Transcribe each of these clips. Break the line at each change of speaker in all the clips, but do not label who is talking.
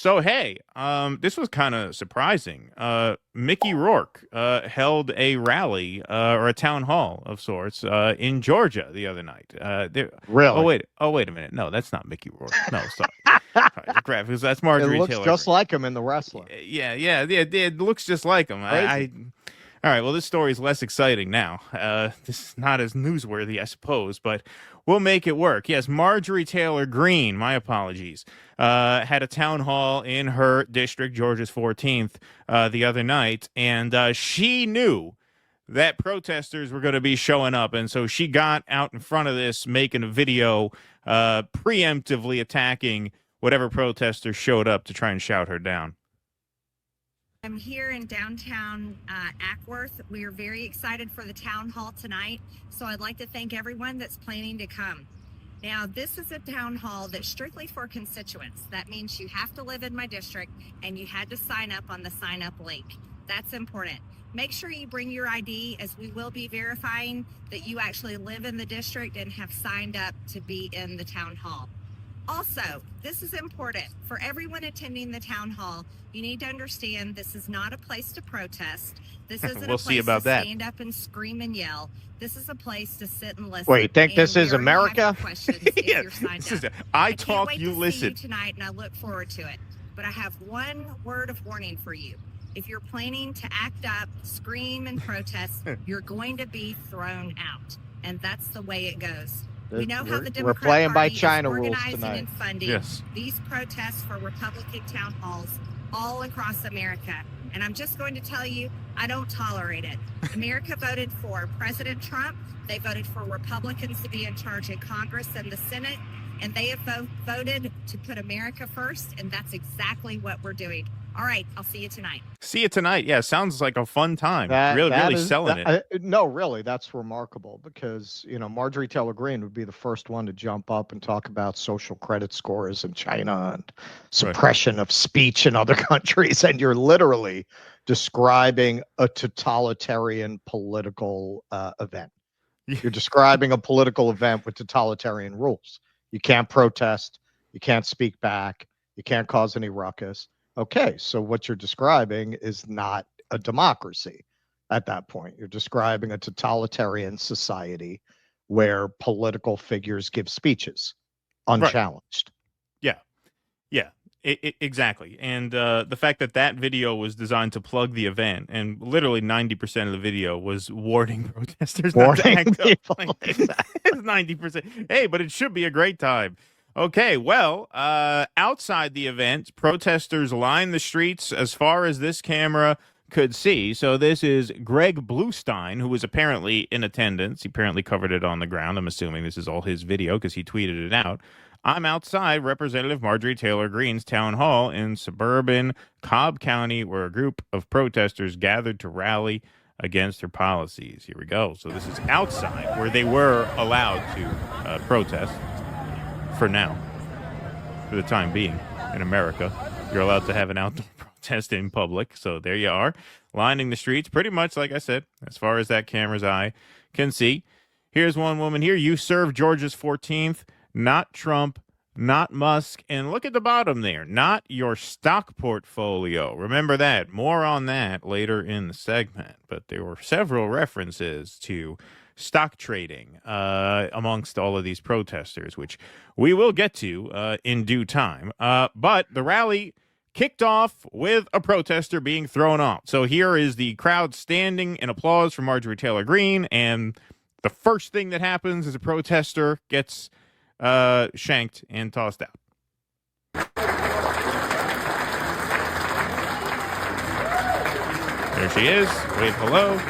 So hey, this was kind of surprising. Mickey Rourke held a rally or a town hall of sorts in Georgia the other night.
Really?
Oh wait a minute. No, that's not Mickey Rourke. No, sorry, crap, because that's
It
Marjorie
looks
Taylor
just
Greene.
like him in The Wrestler.
Yeah. It looks just like him.
Crazy.
All right. Well, this story is less exciting now. This is not as newsworthy, I suppose, but we'll make it work. Yes, Marjorie Taylor Greene, my apologies, had a town hall in her district, Georgia's 14th, the other night, and she knew that protesters were going to be showing up, and so she got out in front of this, making a video preemptively attacking whatever protesters showed up to try and shout her down.
I'm here in downtown Ackworth. We are very excited for the town hall tonight, so I'd like to thank everyone that's planning to come. Now, this is a town hall that's strictly for constituents. That means you have to live in my district and you had to sign up on the sign up link. That's important. Make sure you bring your ID, as we will be verifying that you actually live in the district and have signed up to be in the town hall. Also, this is important for everyone attending the town hall. You need to understand this is not a place to protest. This isn't
We'll
a
see
place
about
to
that.
stand up and scream and yell. This is a place to sit and listen.
Wait, think this
And
is
we already have
America?
your questions if
Yeah,
you're signed
this is
up.
I
can't
talk,
wait
you
to
listen.
see you tonight, and I look forward to it. But I have one word of warning for you. If you're planning to act up, scream, and protest, you're going to be thrown out. And that's the way it goes. We know how the
We're
Democrat
playing by
Party
China
is
rules
organizing
tonight.
and funding
Yes.
these protests for Republican town halls all across America. And I'm just going to tell you, I don't tolerate it. America voted for President Trump. They voted for Republicans to be in charge in Congress and the Senate. And they have voted to put America first. And that's exactly what we're doing. All right, I'll see you tonight.
See you tonight. Yeah, sounds like a fun time. Really selling it.
No, really, that's remarkable because, Marjorie Taylor Greene would be the first one to jump up and talk about social credit scores in China and suppression of speech in other countries. And you're literally describing a totalitarian political event. You're describing a political event with totalitarian rules. You can't protest. You can't speak back. You can't cause any ruckus. Okay, so what you're describing is not a democracy at that point. You're describing a totalitarian society where political figures give speeches unchallenged.
Right. Yeah, exactly. And the fact that video was designed to plug the event, and literally 90% of the video was warning protesters not to act up. Like, it's 90%. Hey, but it should be a great time. Okay, well, outside the event, protesters lined the streets as far as this camera could see. So this is Greg Bluestein, who was apparently in attendance. He apparently covered it on the ground. I'm assuming this is all his video because he tweeted it out. I'm outside Representative Marjorie Taylor Greene's town hall in suburban Cobb County, where a group of protesters gathered to rally against her policies. Here we go. So this is outside where they were allowed to protest. For now, for the time being, in America, you're allowed to have an outdoor protest in public. So there you are, lining the streets, pretty much like I said, as far as that camera's eye can see. Here's one woman here. You serve Georgia's 14th, not Trump, not Musk. And look at the bottom there, not your stock portfolio. Remember that. More on that later in the segment. But there were several references to stock trading amongst all of these protesters, which we will get to in due time. But the rally kicked off with a protester being thrown off. So here is the crowd standing in applause for Marjorie Taylor Greene, and the first thing that happens is a protester gets shanked and tossed out. There she is. Wave hello.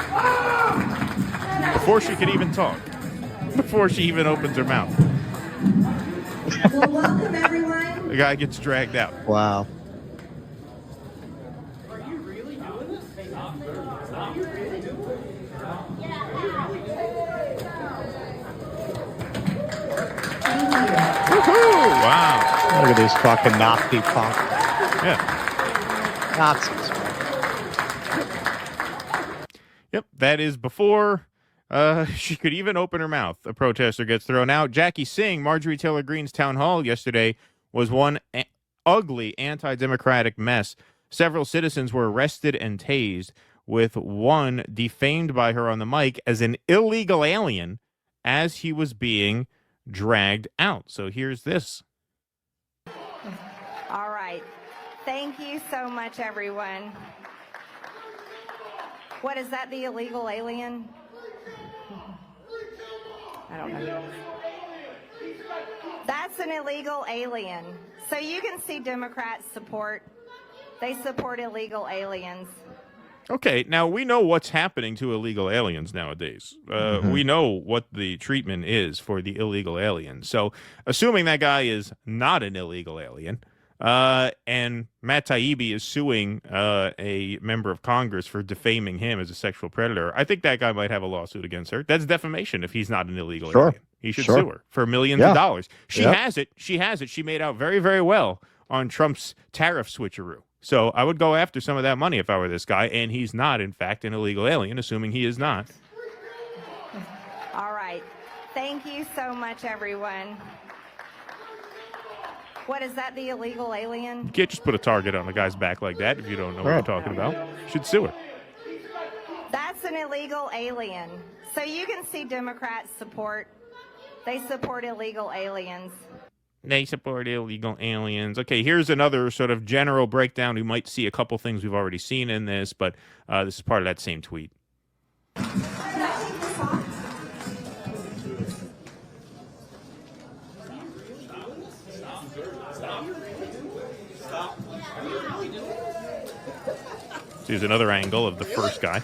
Before she could even talk. Before she even opens her mouth.
Well, welcome everyone.
The guy gets dragged out.
Wow.
Are you really doing this? Are you really doing it?
Woohoo! Wow.
Look at these fucking Nazi punk.
Yeah.
Nazis.
Yep, that is before she could even open her mouth. A protester gets thrown out. Jackie Singh, Marjorie Taylor Greene's town hall yesterday, was one ugly anti-democratic mess. Several citizens were arrested and tased, with one defamed by her on the mic as an illegal alien as he was being dragged out. So here's this.
All right. Thank you so much, everyone. What is that, the illegal alien? I don't know. That's an illegal alien. So you can see Democrats support. They support illegal aliens.
Okay, now we know what's happening to illegal aliens nowadays. We know what the treatment is for the illegal aliens. So, assuming that guy is not an illegal alien, and Matt Taibbi is suing a member of Congress for defaming him as a sexual predator, I think that guy might have a lawsuit against her. That's defamation if he's not an illegal alien. He should sue her for millions of dollars. She has it. She has it. She made out very, very well on Trump's tariff switcheroo. So I would go after some of that money if I were this guy, and he's not, in fact, an illegal alien, assuming he is not.
All right. Thank you so much, everyone. What is that, the illegal alien?
You can't just put a target on a guy's back like that if you don't know what you're talking about. You should sue her.
That's an illegal alien. So you can see Democrats support. They support illegal aliens.
They support illegal aliens. Okay, here's another sort of general breakdown. We might see a couple things we've already seen in this, but this is part of that same tweet. So here's another angle of the first guy.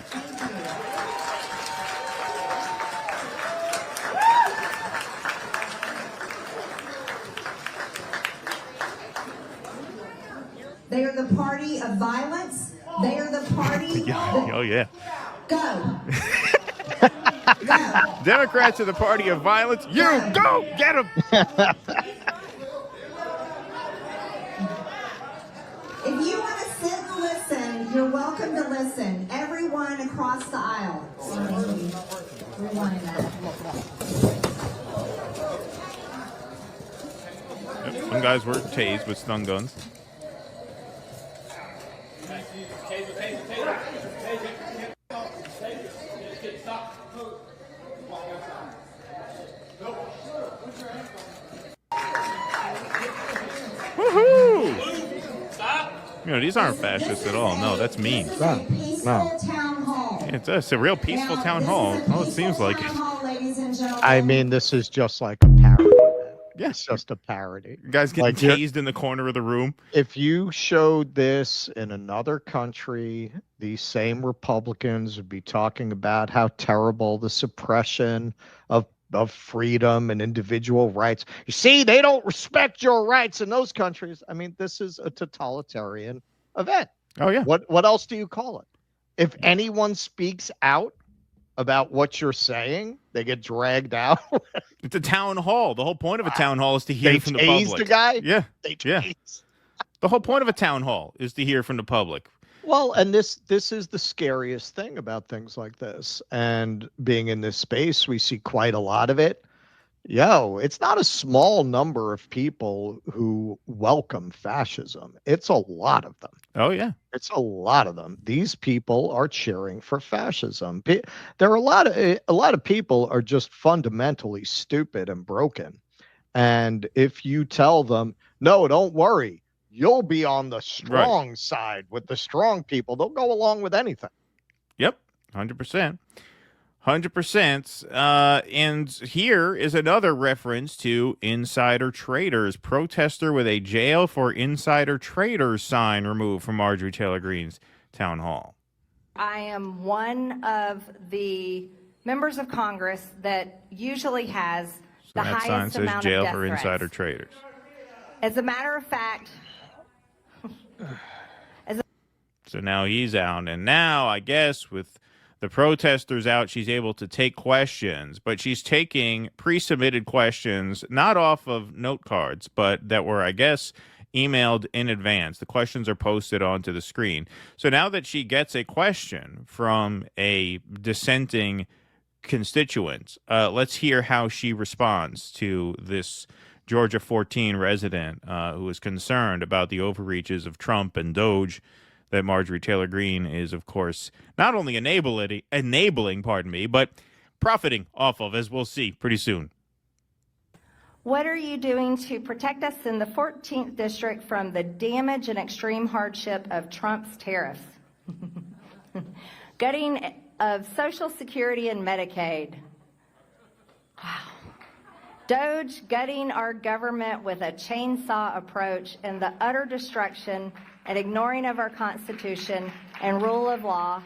They are the party of violence. They are the party.
Oh, yeah.
Go.
Go. Democrats are the party of violence. You go get them.
If you want to sit and listen, you're welcome to listen. Everyone across the aisle.
Some guys were tased with stun guns. Woohoo! Stop! You know, these aren't fascists at all. No, that's mean.
No.
It's a real peaceful town hall. Oh, it seems like it.
I mean, this is just like a parody.
Yeah.
It's just a parody.
Guys getting tased in the corner of the room.
If you showed this in another country, these same Republicans would be talking about how terrible the suppression of freedom and individual rights. You see, they don't respect your rights in those countries. I mean, this is a totalitarian event.
Oh, yeah.
What else do you call it? If anyone speaks out about what you're saying, they get dragged out.
It's a town hall. The whole point of a town hall is to hear from the
They
public.
tased the guy?
Yeah.
They
Yeah.
tased.
The whole point of a town hall is to hear from the public.
Well, and this is the scariest thing about things like this. And being in this space, we see quite a lot of it. It's not a small number of people who welcome fascism. It's a lot of them.
Oh, yeah.
It's a lot of them. These people are cheering for fascism. There are a lot of people are just fundamentally stupid and broken. And if you tell them, no, don't worry, you'll be on the strong side with the strong people, they'll go along with anything.
Yep, 100%. 100%. And here is another reference to insider traders. Protester with a jail for insider traders sign removed from Marjorie Taylor Greene's town hall.
I am one of the members of Congress that usually has the
that sign
highest
says
amount
jail
of death
for
threats.
insider traders.
As a matter of fact,
So now he's out. And now, I guess, with the protesters out, she's able to take questions. But she's taking pre-submitted questions, not off of note cards, but that were, I guess, emailed in advance. The questions are posted onto the screen. So now that she gets a question from a dissenting constituent, let's hear how she responds to this Georgia 14 resident who is concerned about the overreaches of Trump and Doge that Marjorie Taylor Greene is, of course, not only enabling, but profiting off of, as we'll see pretty soon.
What are you doing to protect us in the 14th district from the damage and extreme hardship of Trump's tariffs? Gutting of Social Security and Medicaid. Wow. Doge gutting our government with a chainsaw approach and the utter destruction and ignoring of our Constitution and rule of law.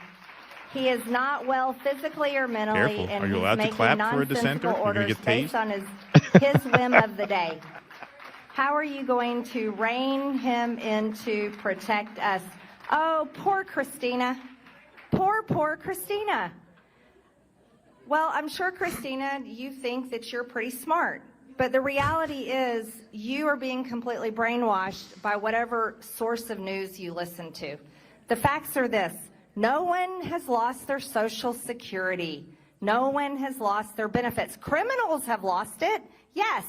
He is not well physically or mentally,
Careful.
and
Are you
he's
allowed to
making
clap for a
nonsensical
dissenter? You're gonna
orders
get
based
tased?
on his whim of the day. How are you going to rein him in to protect us? Oh, poor Christina. Poor Christina. Well, I'm sure, Christina, you think that you're pretty smart. But the reality is you are being completely brainwashed by whatever source of news you listen to. The facts are this. No one has lost their Social Security. No one has lost their benefits. Criminals have lost it. Yes.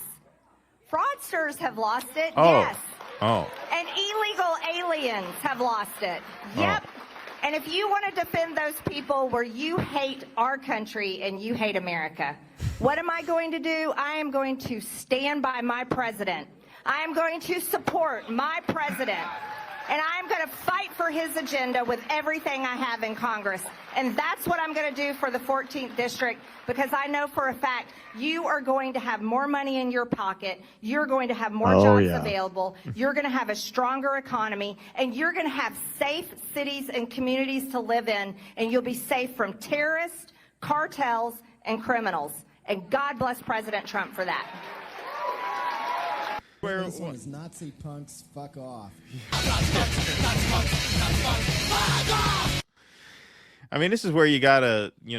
Fraudsters have lost it.
Oh.
Yes.
Oh.
And illegal aliens have lost it. Yep. And if you want to defend those people where you hate our country and you hate America, what am I going to do? I am going to stand by my president. I am going to support my president. And I'm going to fight for his agenda with everything I have in Congress. And that's what I'm going to do for the 14th district, because I know for a fact you are going to have more money in your pocket. You're going to have more jobs available. You're going to have a stronger economy, and you're going to have safe cities and communities to live in, and you'll be safe from terrorists, cartels, and criminals. And God bless President Trump for that.
This one is Nazi punks, fuck off.
I mean, this is where you gotta, we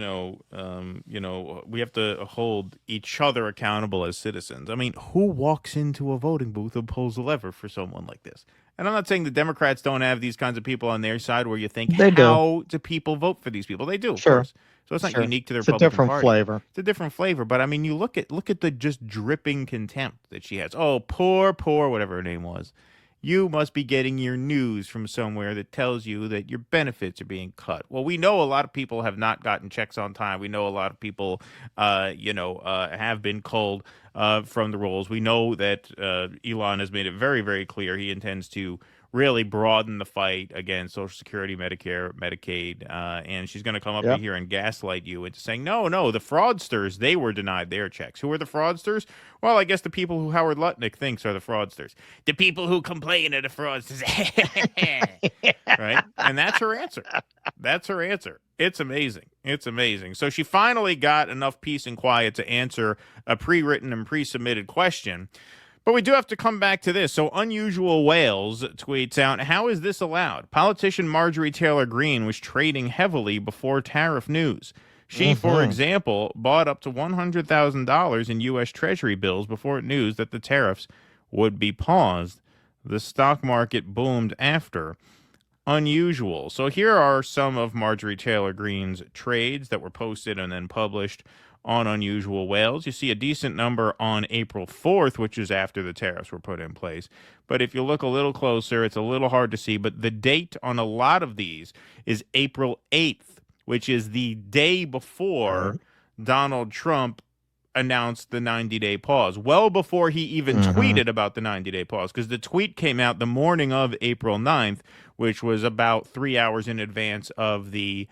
have to hold each other accountable as citizens. I mean, who walks into a voting booth and pulls the lever for someone like this? And I'm not saying the Democrats don't have these kinds of people on their side where you think, how do people vote for these people? They do, of course. So it's not unique to their Republican
It's a different
Party.
flavor.
It's a different flavor. But I mean, you look at the just dripping contempt that she has. Oh, poor, whatever her name was. You must be getting your news from somewhere that tells you that your benefits are being cut. Well, we know a lot of people have not gotten checks on time. We know a lot of people, have been culled from the rolls. We know that Elon has made it very, very clear he intends to really broaden the fight against Social Security, Medicare, Medicaid, and she's going to come up in here and gaslight you into saying, no, the fraudsters, they were denied their checks. Who are the fraudsters? Well, I guess the people who Howard Lutnick thinks are the fraudsters. The people who complain are the fraudsters. Right? And that's her answer. That's her answer. It's amazing. It's amazing. So she finally got enough peace and quiet to answer a pre-written and pre-submitted question. But we do have to come back to this. So Unusual Whales tweets out, how is this allowed? Politician Marjorie Taylor Greene was trading heavily before tariff news. She, for example, bought up to $100,000 in U.S. Treasury bills before news that the tariffs would be paused. The stock market boomed after. Unusual. So here are some of Marjorie Taylor Greene's trades that were posted and then published on Unusual Whales. You see a decent number on April 4th, which is after the tariffs were put in place. But if you look a little closer, it's a little hard to see. But the date on a lot of these is April 8th, which is the day before Donald Trump announced the 90-day pause, well before he even tweeted about the 90-day pause, because the tweet came out the morning of April 9th, which was about 3 hours in advance of the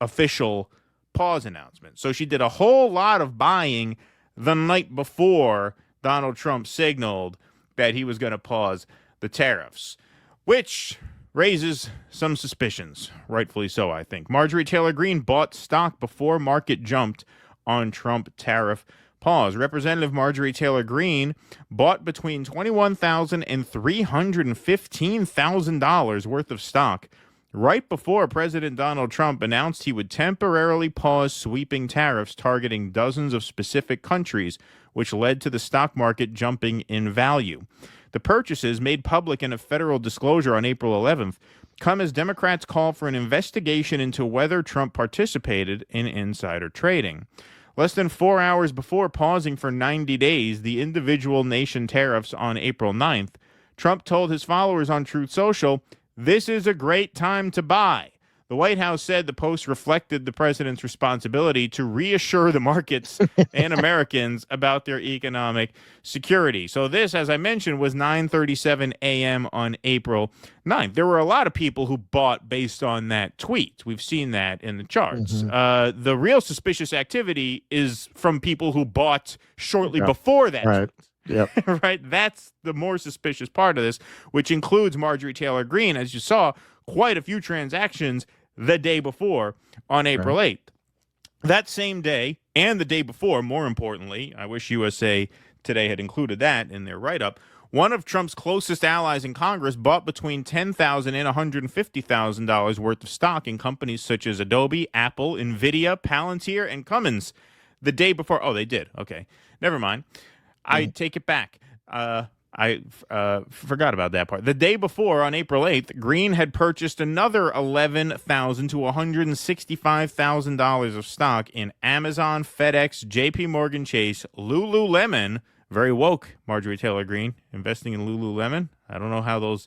official pause announcement. So she did a whole lot of buying the night before Donald Trump signaled that he was going to pause the tariffs, which raises some suspicions, rightfully so, I think. Marjorie Taylor Greene bought stock before market jumped on Trump tariff pause. Representative Marjorie Taylor Greene bought between $21,000 and $315,000 worth of stock right before President Donald Trump announced he would temporarily pause sweeping tariffs targeting dozens of specific countries, which led to the stock market jumping in value. The purchases, made public in a federal disclosure on April 11th, come as Democrats call for an investigation into whether Trump participated in insider trading. Less than 4 hours before pausing for 90 days the individual nation tariffs on April 9th, Trump told his followers on Truth Social, "This is a great time to buy." The White House said the post reflected the president's responsibility to reassure the markets and Americans about their economic security. So this, as I mentioned, was 9:37 a.m. on April 9th. There were a lot of people who bought based on that tweet. We've seen that in the charts. The real suspicious activity is from people who bought shortly before that tweet.
Yep.
Right? That's the more suspicious part of this, which includes Marjorie Taylor Greene, as you saw, quite a few transactions the day before on April 8th. That same day and the day before, more importantly, I wish USA Today had included that in their write-up, one of Trump's closest allies in Congress bought between $10,000 and $150,000 worth of stock in companies such as Adobe, Apple, NVIDIA, Palantir, and Cummins the day before. Oh, they did. Okay. Never mind. I take it back. I forgot about that part. The day before, on April 8th, Green had purchased another $11,000 to $165,000 of stock in Amazon, FedEx, JP Morgan Chase, Lululemon, very woke, Marjorie Taylor Greene, investing in Lululemon. I don't know how those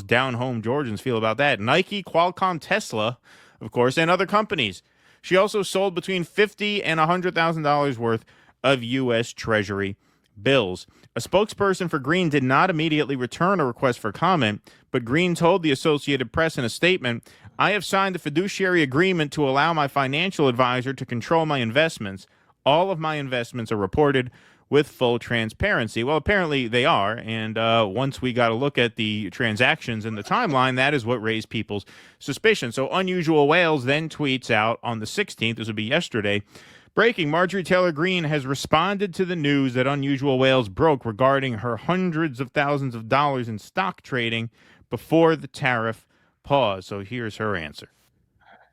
down-home Georgians feel about that. Nike, Qualcomm, Tesla, of course, and other companies. She also sold between $50,000 and $100,000 worth of U.S. Treasury bills. A spokesperson for Green did not immediately return a request for comment, but Green told the Associated Press in a statement, "I have signed a fiduciary agreement to allow my financial advisor to control my investments. All of my investments are reported with full transparency." Well, apparently they are, and once we got a look at the transactions and the timeline, that is what raised people's suspicion. So Unusual Whales then tweets out on the 16th, this would be yesterday, breaking, Marjorie Taylor Greene has responded to the news that Unusual Whales broke regarding her hundreds of thousands of dollars in stock trading before the tariff pause. So here's her answer.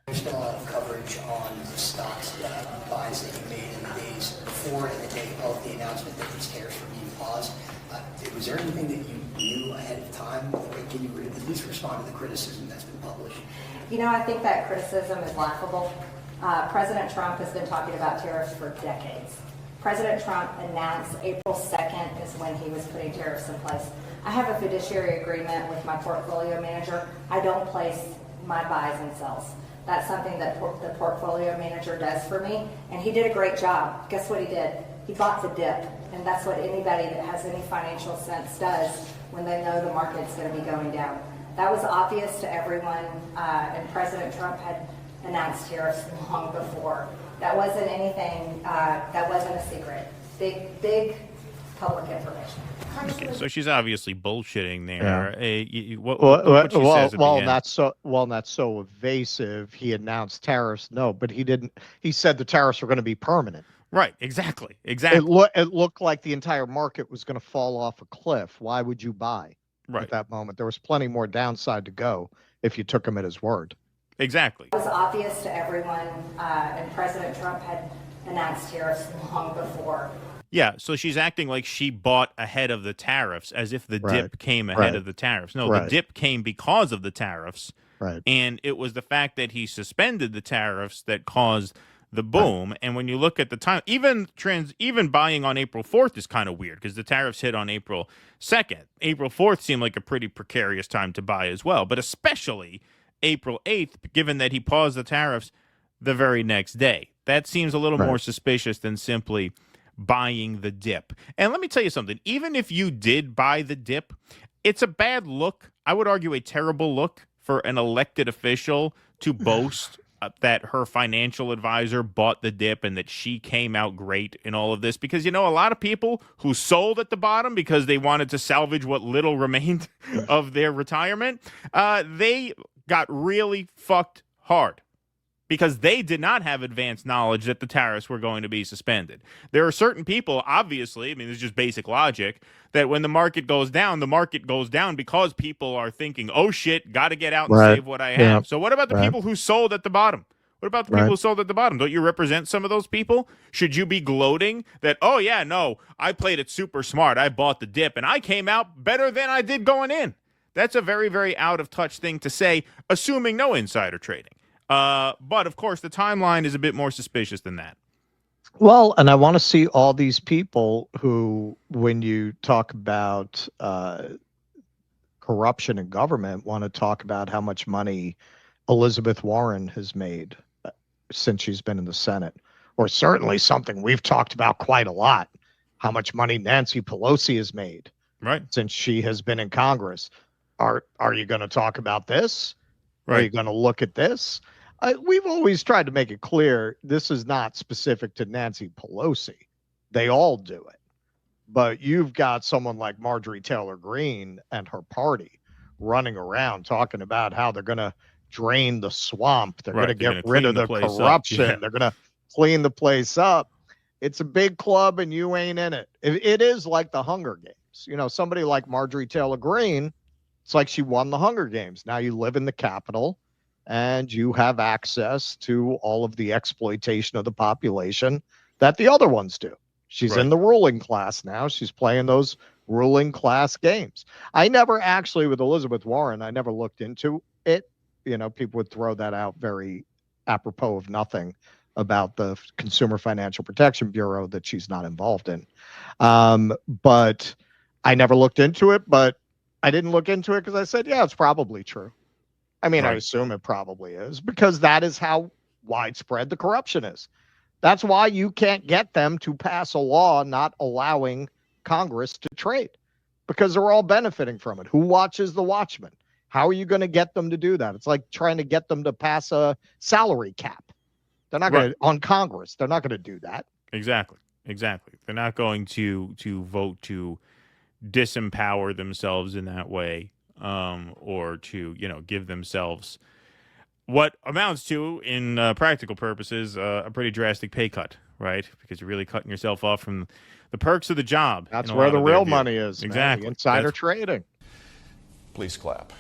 There's been a lot of coverage on the stocks buys that you made in the days before and the day of the announcement that these tariffs were being paused. Was there anything that you knew ahead of time? Can you at least respond to the criticism that's been published?
You know, I think that criticism is laughable. President Trump has been talking about tariffs for decades. President Trump announced April 2nd is when he was putting tariffs in place. I have a fiduciary agreement with my portfolio manager. I don't place my buys and sells. That's something that the portfolio manager does for me, and he did a great job. Guess what he did? He bought the dip, and that's what anybody that has any financial sense does when they know the market's going to be going down. That was obvious to everyone, and President Trump had announced tariffs long before. That wasn't anything, that wasn't a secret. Big public information.
Okay, so she's obviously bullshitting there.
Yeah.
What she says at the end.
That's so evasive. He announced tariffs. No, but he didn't. He said the tariffs were going to be permanent.
Right, exactly.
It looked like the entire market was going to fall off a cliff. Why would you buy at that moment? There was plenty more downside to go if you took him at his word.
Exactly.
It was obvious to everyone, and President Trump had announced tariffs long before.
Yeah, so she's acting like she bought ahead of the tariffs, as if the dip came ahead of the tariffs. No, the dip came because of the tariffs.
Right.
And it was the fact that he suspended the tariffs that caused the boom. Right. And when you look at the time, even buying on April 4th is kind of weird because the tariffs hit on April 2nd. April 4th seemed like a pretty precarious time to buy as well, but especially April 8th, given that he paused the tariffs the very next day. That seems a little more suspicious than simply buying the dip. And let me tell you something. Even if you did buy the dip, it's a bad look. I would argue a terrible look for an elected official to boast that her financial advisor bought the dip and that she came out great in all of this. Because, you know, a lot of people who sold at the bottom because they wanted to salvage what little remained of their retirement, they got really fucked hard because they did not have advanced knowledge that the tariffs were going to be suspended. There are certain people, obviously, I mean, it's just basic logic, that when the market goes down because people are thinking, oh shit, got to get out and save what I have. Yeah. So what about the people who sold at the bottom? What about the people who sold at the bottom? Don't you represent some of those people? Should you be gloating that, oh yeah, no, I played it super smart. I bought the dip and I came out better than I did going in. That's a very, very out-of-touch thing to say, assuming no insider trading. But, of course, the timeline is a bit more suspicious than that.
Well, and I want to see all these people who, when you talk about corruption in government, want to talk about how much money Elizabeth Warren has made since she's been in the Senate, or certainly something we've talked about quite a lot, how much money Nancy Pelosi has made since she has been in Congress. Are you going to talk about this? Are you going to look at this? We've always tried to make it clear this is not specific to Nancy Pelosi. They all do it. But you've got someone like Marjorie Taylor Greene and her party running around talking about how they're going to drain the swamp. They're going to get rid of the corruption. Yeah. They're going to clean the place up. It's a big club and you ain't in it. It is like the Hunger Games. You know, somebody like Marjorie Taylor Greene, it's like she won the Hunger Games. Now you live in the Capitol and you have access to all of the exploitation of the population that the other ones do. She's in the ruling class now. She's playing those ruling class games. I never actually, with Elizabeth Warren, I never looked into it. You know, people would throw that out very apropos of nothing about the Consumer Financial Protection Bureau that she's not involved in. But I never looked into it, but I didn't look into it because I said, yeah, it's probably true. I mean, I assume it probably is because that is how widespread the corruption is. That's why you can't get them to pass a law not allowing Congress to trade because they're all benefiting from it. Who watches the Watchmen? How are you going to get them to do that? It's like trying to get them to pass a salary cap. They're not going to, on Congress, they're not going to do that.
Exactly. They're not going to vote to disempower themselves in that way, or to, give themselves what amounts to, in practical purposes, a pretty drastic pay cut, right? Because you're really cutting yourself off from the perks of the job.
That's where the real money is.
Exactly.
Man, the insider trading.
Please clap.